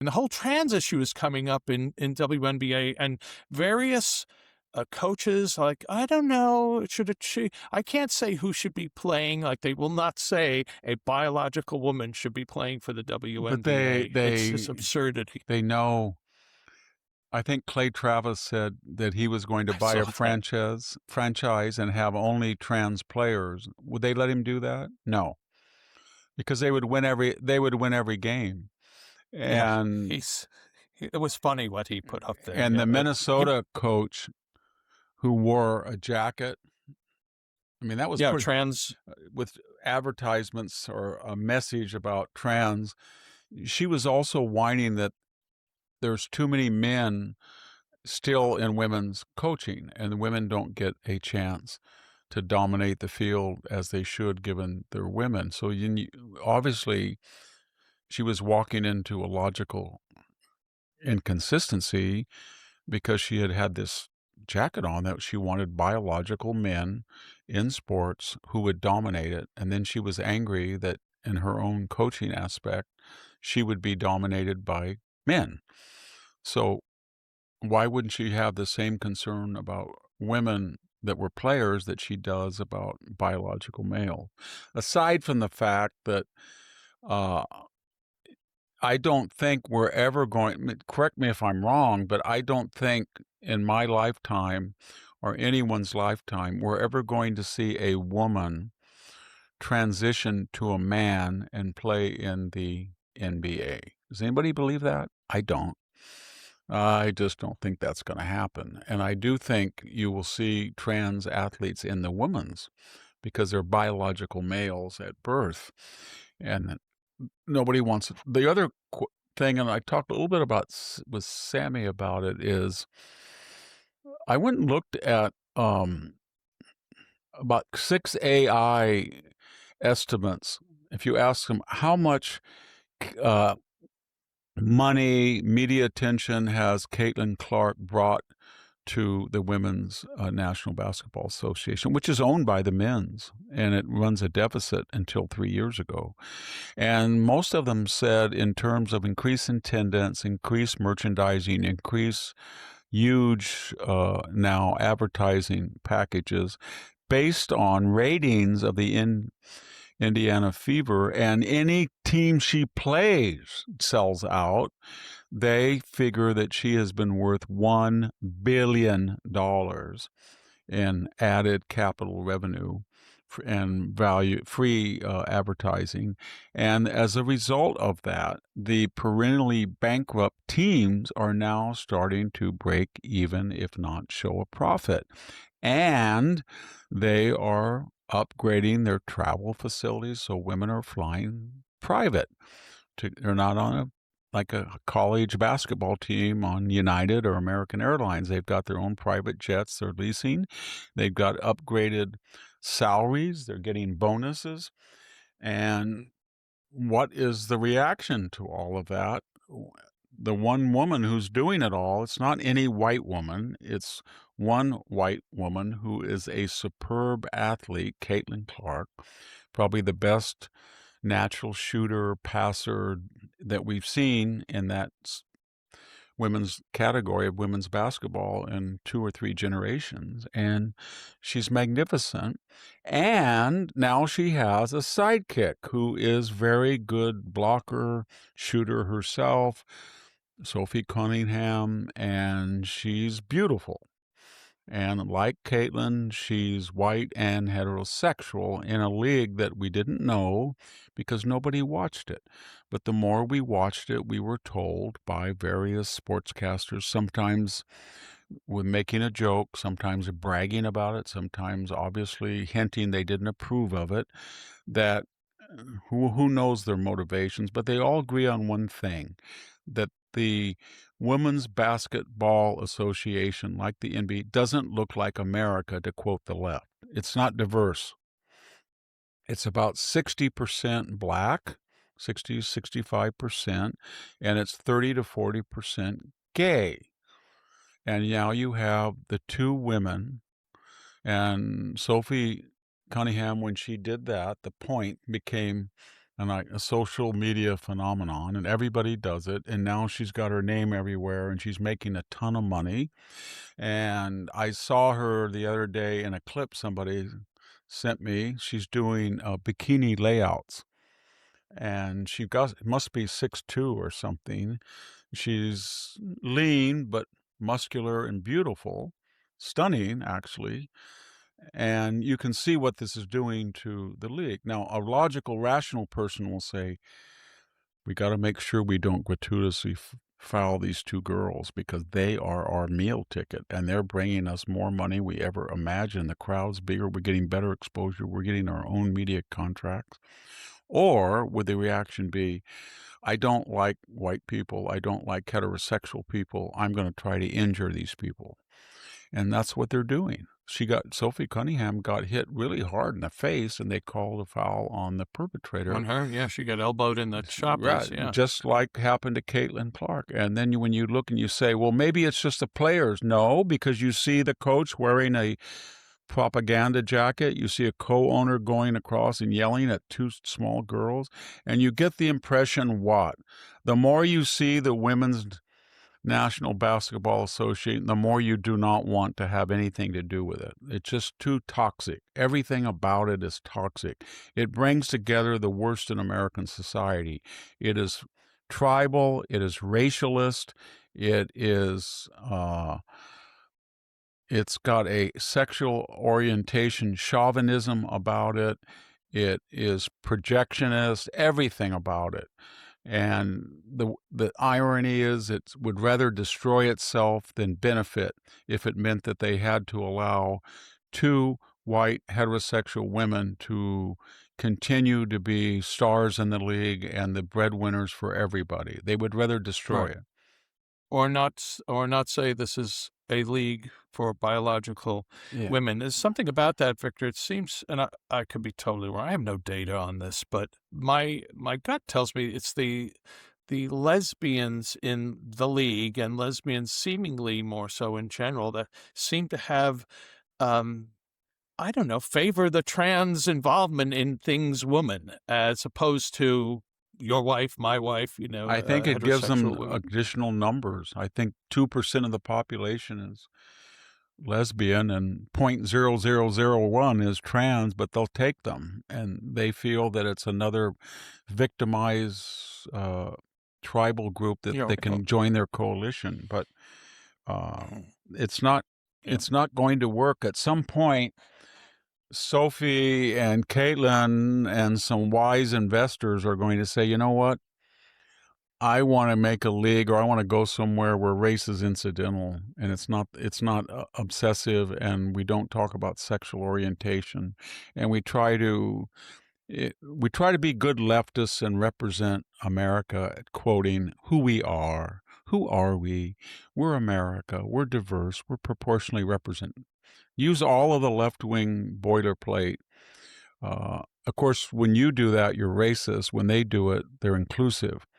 And the whole trans issue is coming up in WNBA, and various coaches like, I don't know, she? I can't say who should be playing. Like they will not say a biological woman should be playing for the But they WNBA. It's they just absurdity. they know. I think Clay Travis said that he was going to I buy saw a that. franchise and have only trans players. Would they let him do that? No, because they would win every game. Yeah, And it was funny what he put up there. and Yeah, the Minnesota coach who wore a jacket, I mean, that was yeah, pretty, trans. with advertisements or a message about trans. She was also whining that there's too many men still in women's coaching, and the women don't get a chance to dominate the field as they should, given they're women. So obviously, she was walking into a logical inconsistency because she had had this jacket on that she wanted biological men in sports who would dominate it. And then she was angry that in her own coaching aspect, she would be dominated by men. So why wouldn't she have the same concern about women that were players that she does about biological male? Aside from the fact that uh, I don't think we're ever going, correct me if I'm wrong, but I don't think in my lifetime or anyone's lifetime we're ever going to see a woman transition to a man and play in the NBA. Does anybody believe that? I don't. I just don't think that's going to happen. And I do think you will see trans athletes in the women's because they're biological males at birth. And nobody wants it. The other thing, and I talked a little bit about with Sammy about it, is I went and looked at about 6 AI estimates. If you ask them how much uh, money, media attention has Caitlin Clark brought to the Women's National Basketball Association, which is owned by the men's, and it runs a deficit until 3 years ago. And most of them said, in terms of increased attendance, increased merchandising, increased huge now advertising packages based on ratings of the Indiana Fever, and any team she plays sells out. They figure that she has been worth $1 billion in added capital revenue and value free advertising. And as a result of that, the perennially bankrupt teams are now starting to break even, if not show a profit. And they are upgrading their travel facilities so women are flying private. They're not on like a college basketball team on United or American Airlines. They've got their own private jets they're leasing. They've got upgraded salaries. They're getting bonuses. And what is the reaction to all of that? The one woman who's doing it all, it's not any white woman. It's one white woman who is a superb athlete, Caitlin Clark, probably the best natural shooter, passer that we've seen in that women's category of women's basketball in 2 or 3 generations. And she's magnificent. And now she has a sidekick who is very good blocker, shooter herself, Sophie Cunningham, and she's beautiful. And like Caitlin, she's white and heterosexual in a league that we didn't know because nobody watched it. But the more we watched it, we were told by various sportscasters, sometimes with making a joke, sometimes bragging about it, sometimes obviously hinting they didn't approve of it, that who knows their motivations, but they all agree on one thing, that the Women's Basketball Association, like the NBA, doesn't look like America, to quote the left. It's not diverse. It's about 60% black, 60 65%, and it's 30 to 40% gay. And now you have the two women, and Sophie Cunningham, when she did that, the point became and a social media phenomenon, and everybody does it. And now she's got her name everywhere, and she's making a ton of money. And I saw her the other day in a clip somebody sent me. She's doing bikini layouts, and she got must be 6'2" or something. She's lean but muscular and beautiful, stunning actually, and you can see what this is doing to the league. Now, a logical, rational person will say, we got to make sure we don't gratuitously foul these two girls because they are our meal ticket and they're bringing us more money we ever imagined. The crowd's bigger, we're getting better exposure, we're getting our own media contracts. Or would the reaction be, I don't like white people, I don't like heterosexual people, I'm going to try to injure these people? And that's what they're doing. Sophie Cunningham got hit really hard in the face, and they called a foul on the perpetrator. On her, yeah, she got elbowed in the Right, choppers, yeah. just like happened to Caitlin Clark. And then when you look and you say, well, maybe it's just the players. No, because you see the coach wearing a propaganda jacket. You see a co-owner going across and yelling at two small girls. And you get the impression what? The more you see the women's National Basketball Association, the more you do not want to have anything to do with it. It's just too toxic. Everything about it is toxic. It brings together the worst in American society. It is tribal. It is racialist. It is, it's got a sexual orientation chauvinism about it. It is projectionist, everything about it. And the irony is it would rather destroy itself than benefit if it meant that they had to allow two white heterosexual women to continue to be stars in the league and the breadwinners for everybody. They would rather destroy Right. it. Or not say this is a league for biological Yeah. women. There's something about that, Victor. It seems, and I could be totally wrong. I have no data on this, but my gut tells me it's the lesbians in the league and lesbians seemingly more so in general that seem to have um I don't know, favor the trans involvement in things woman as opposed to your wife, my wife, I think it gives heterosexual them women. additional numbers. I think 2% of the population is lesbian and 0.0001 is trans, but they'll take them. And they feel that it's another victimized tribal group that You they know, can join their coalition. But uh, it's not yeah. it's not going to work. At some point, Sophie and Caitlin and some wise investors are going to say, you know what? I want to make a league, or I want to go somewhere where race is incidental and it's not obsessive, and we don't talk about sexual orientation, and we try to be good leftists and represent America at quoting who we are. Who are we? We're America. We're diverse. We're proportionally represented. Use all of the left-wing boilerplate. Of course, when you do that, you're racist. When they do it, they're inclusive.